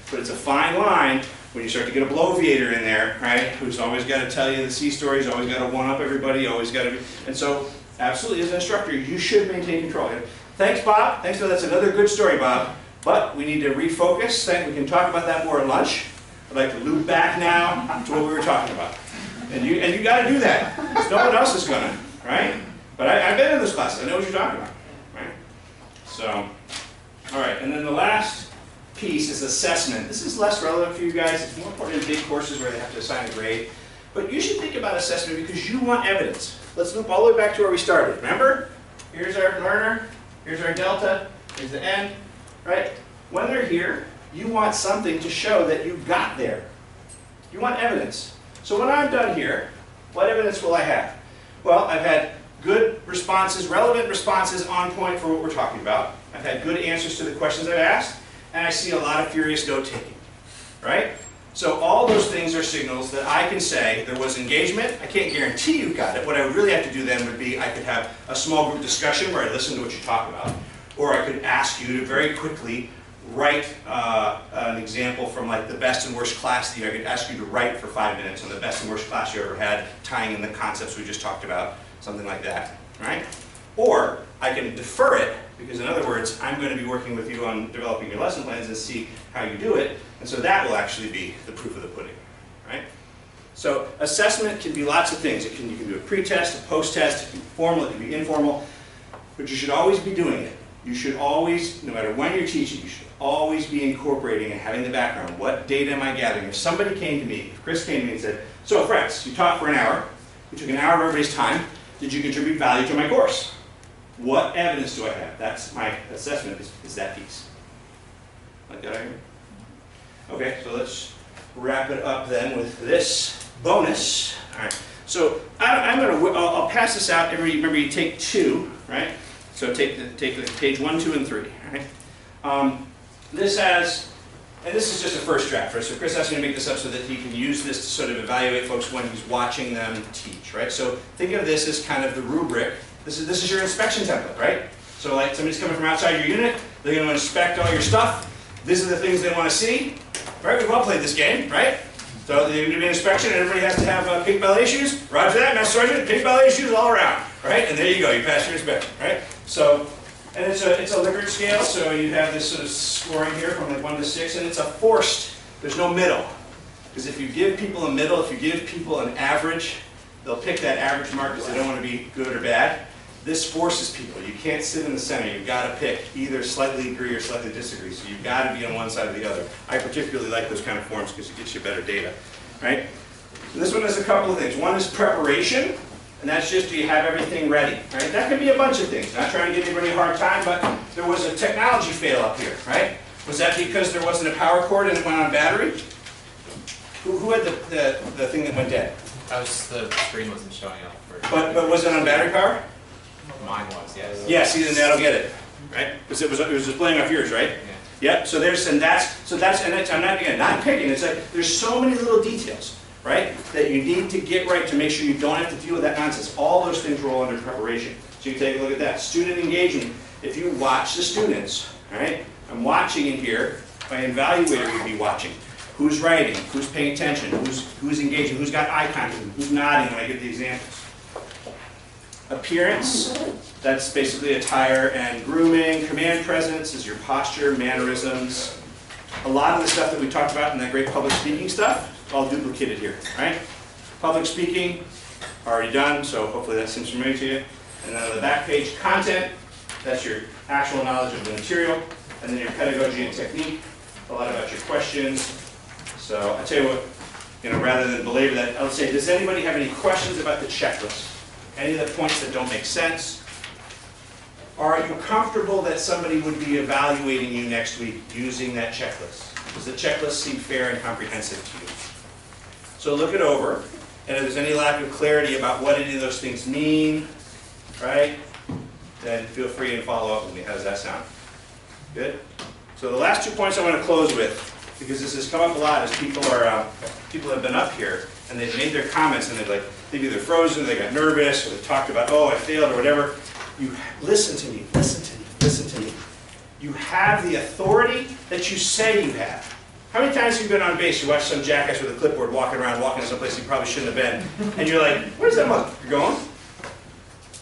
But it's a fine line when you start to get a bloviator in there, right? Who's always got to tell you the sea stories, always got to one up everybody, always got to be. And so, absolutely, as an instructor, you should maintain control. Thanks, Bob. Thanks for that's another good story, Bob. But we need to refocus. We can talk about that more at lunch. I'd like to loop back now to what we were talking about. And you got to do that. Because no one else is going to, right? But I've been in this class. I know what you're talking about, right? So, all right. And then the last piece is assessment. This is less relevant for you guys. It's more important in big courses where they have to assign a grade. But you should think about assessment because you want evidence. Let's loop all the way back to where we started. Remember? Here's our learner. Here's our delta. Here's the end. Right? When they're here, you want something to show that you got there. You want evidence. So when I'm done here, what evidence will I have? Well, I've had good responses, relevant responses on point for what we're talking about. I've had good answers to the questions I've asked, and I see a lot of furious note-taking. Right? So all those things are signals that I can say there was engagement. I can't guarantee you got it. What I would really have to do then would be I could have a small group discussion where I listen to what you talk about. Or I could ask you to very quickly write an example from like the best and worst class. I could ask you to write for 5 minutes on the best and worst class you ever had, tying in the concepts we just talked about, something like that, right? Or I can defer it, because in other words, I'm going to be working with you on developing your lesson plans and see how you do it, and so that will actually be the proof of the pudding, right? So assessment can be lots of things. You can do a pre-test, a post-test, it can be formal, it can be informal, but you should always be doing it. You should always, no matter when you're teaching, you should always be incorporating and having the background. What data am I gathering? If somebody came to me, if Chris came to me and said, so Fretz, you taught for an hour, you took an hour of everybody's time, did you contribute value to my course? What evidence do I have? That's my assessment, is that piece. Like that, I hear? Okay, so let's wrap it up then with this bonus. All right, so I'll pass this out. Remember, you take 2, right? So take the page 1, 2, and 3. Right? This has, and this is just a first draft, right? So Chris asked me to make this up so that he can use this to sort of evaluate folks when he's watching them teach, right? So think of this as kind of the rubric. This is your inspection template, right? So like somebody's coming from outside your unit, they're going to inspect all your stuff. These are the things they want to see. right? We've all played this game, right? So there's going to be an inspection, and everybody has to have pink ballet shoes. Roger that, Master Sergeant. Pink ballet shoes all around, right? And there you go. You pass your inspection, right? So, and it's a Likert scale, so you have this sort of scoring here from like 1 to 6, and it's a forced. There's no middle, because if you give people a middle, if you give people an average, they'll pick that average mark because they don't want to be good or bad. This forces people. You can't sit in the center. You've got to pick either slightly agree or slightly disagree. So you've got to be on one side or the other. I particularly like those kind of forms because it gets you better data, right? So this one has a couple of things. One is preparation, and that's just do you have everything ready, right? That can be a bunch of things. Not trying to give anybody a hard time, but there was a technology fail up here, right? Was that because there wasn't a power cord and it went on battery? Who had the thing that went dead? That was the screen wasn't showing up for. But was it on battery power? Mine was, yes. Yeah, see, then that'll get it, right? Because it was displaying off yours, right? Yeah. Yep. So there's and that's I'm not picking. It's like there's so many little details, right, that you need to get right to make sure you don't have to deal with that nonsense. All those things roll under preparation. So you take a look at that. Student engagement. If you watch the students, right? I'm watching in here. My evaluator would be watching. Who's writing? Who's paying attention? Who's engaging? Who's got eye contact? Who's nodding when I give the examples? Appearance, that's basically attire and grooming. Command presence is your posture, mannerisms. A lot of the stuff that we talked about in that great public speaking stuff, it's all duplicated here, right? Public speaking, already done, so hopefully that seems familiar to you. And then on the back page, content, that's your actual knowledge of the material. And then your pedagogy and technique, a lot about your questions. So I tell you what, rather than belabor that, I would say, does anybody have any questions about the checklist? Any of the points that don't make sense? Are you comfortable that somebody would be evaluating you next week using that checklist? Does the checklist seem fair and comprehensive to you? So look it over, and if there's any lack of clarity about what any of those things mean, right, then feel free and follow up with me. How does that sound? Good? So the last 2 points I want to close with, because this has come up a lot as people have been up here, and they've made their comments, and they've either frozen, or they got nervous, or they talked about, oh, I failed, or whatever. You listen to me, listen to me, listen to me. You have the authority that you say you have. How many times have you been on base, you watch some jackass with a clipboard walking around, walking to someplace he probably shouldn't have been, and you're like, where's that mother? You're going?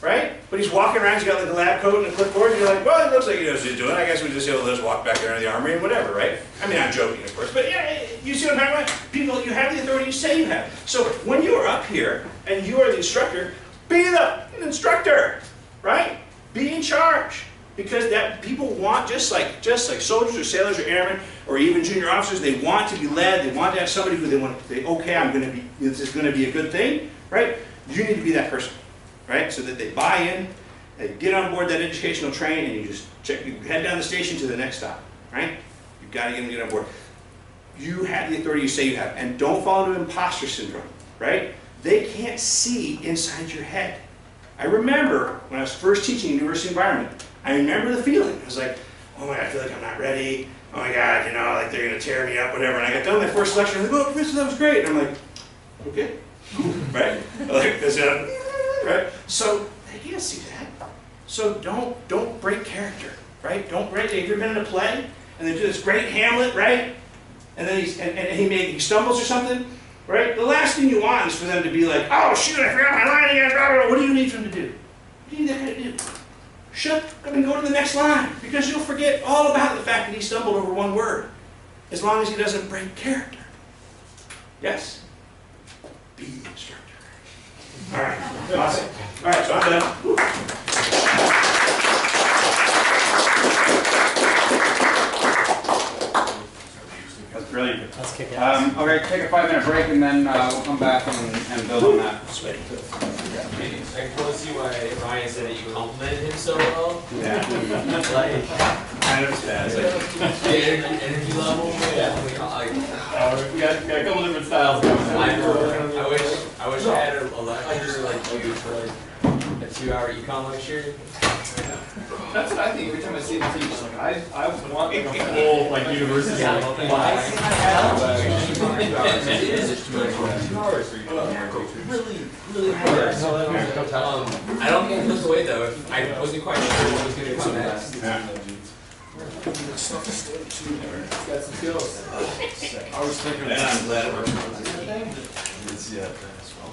Right? But he's walking around, he's got like a lab coat and a clipboard, and you're like, well, it looks like he knows what he's doing. I guess we just walk back there in the armory and whatever, right? I mean, I'm joking, of course, but yeah, you see what I'm talking about? People, you have the authority you say you have. So when you are up here and you are the instructor, be the instructor, right? Be in charge. Because that people want, just like soldiers or sailors or airmen or even junior officers, they want to be led, they want to have somebody who they want to say, okay, this is going to be a good thing, right? You need to be that person. Right? So that they buy in, they get on board that educational train, and you just you head down the station to the next stop. Right? You've got to get them to get on board. You have the authority you say you have, and don't fall into imposter syndrome. Right? They can't see inside your head. I remember when I was first teaching university environment, I remember the feeling. I was like, oh my God, I feel like I'm not ready. Oh my God, like they're going to tear me up, whatever. And I got done with my first lecture, and I'm like, oh, Professor, that was great. And I'm like, okay. Right? Like, right? So they can't see that. So don't break character, right? Don't break. Have you ever been in a play and they do this great Hamlet, right? And then he stumbles or something, right? The last thing you want is for them to be like, oh shoot, I forgot my line again. Blah, blah, blah. What do you need them to do? What do you need that guy to do? Shut up and go to the next line, because you'll forget all about the fact that he stumbled over one word, as long as he doesn't break character. Yes? Be the instructor. All right, awesome. All right, so I'm done. Woo. That's brilliant. Let's kick ass. Okay, take a 5-minute break, and then we'll come back and build on that. Sweaty. I can totally see why Ryan said that you complimented him so well. Yeah. Like, Kind of sad. the energy level. Yeah. We got a couple different styles going on. I wish I had a lecture like you for like a 2-hour econ lecture. That's what I think every time I see the teach. Like I want like a full like university. Class. It is 2 hours. Really hard. I don't get looked away though. I wasn't quite sure what was going to come next. Yeah. Stuff to stay too. He's got some skills. I was thinking. And I'm glad it worked. It's, yeah, that's well.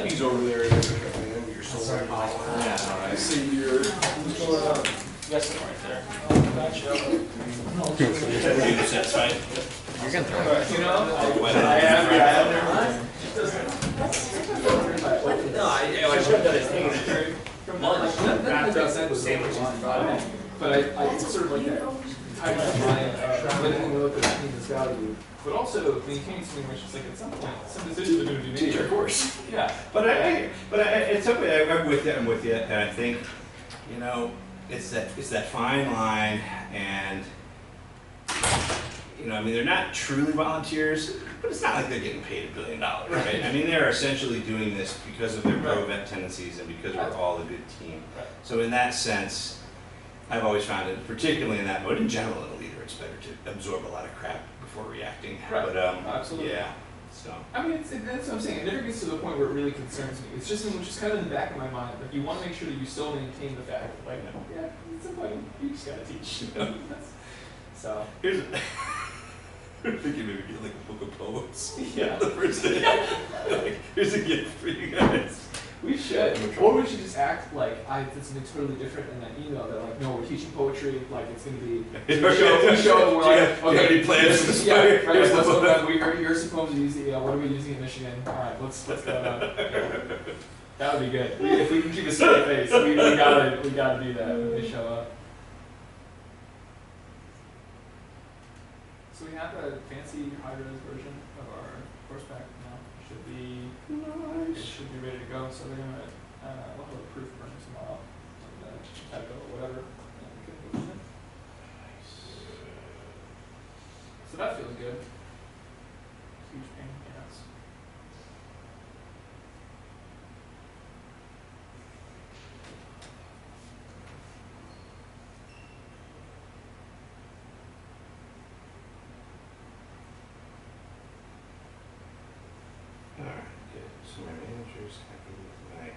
He's over there. You're so Yeah, I see you're. What's going on? You got some right there. You satisfied? You know, I am. No, I should have done it from lunch. Wrapped up sandwiches. But I sort of like that. Tight mind, letting me look at the team's value, but also maintaining something which is like at some point, some decisions are going to be made. Teacher, of course. Yeah. But it's okay. I'm with you, and I think, you know, it's that fine line, and you know, I mean, they're not truly volunteers, but it's not like they're getting paid $1 billion, right? I mean, they're essentially doing this because of their pro-vet tendencies and because we're all a good team. Right. So in that sense, I've always found it, particularly in that mode, in general, in a leader, it's better to absorb a lot of crap before reacting. Right. But Absolutely. yeah. So. I mean, that's what I'm saying. It never gets to the point where it really concerns me. It's just kind of in the back of my mind. Like, you want to make sure that you still maintain the fact that, like, yeah, at some point, you just gotta teach. You know? So. Here's I'm thinking maybe get like a book of poems. Yeah. The first day. Like, here's a gift for you guys. We should. Or we should just act like it's something totally different in that email that, like, no, we're teaching poetry, like, it's going to be, we show and we're like, Do you have any plans for this? yeah, right, Here's the let's book. look up, you're supposed to use the, what are we using in Michigan? Alright, let's go on. That would be good. If we can keep a straight face, we gotta do that when they show up. So we have a fancy high-res version of our course pack now. It should be ready to go. So they're gonna we'll have a proof version tomorrow, and type it or whatever. And we can go from there. So that feels good. Huge pain in the ass. Alright, good. So my manager's happy with my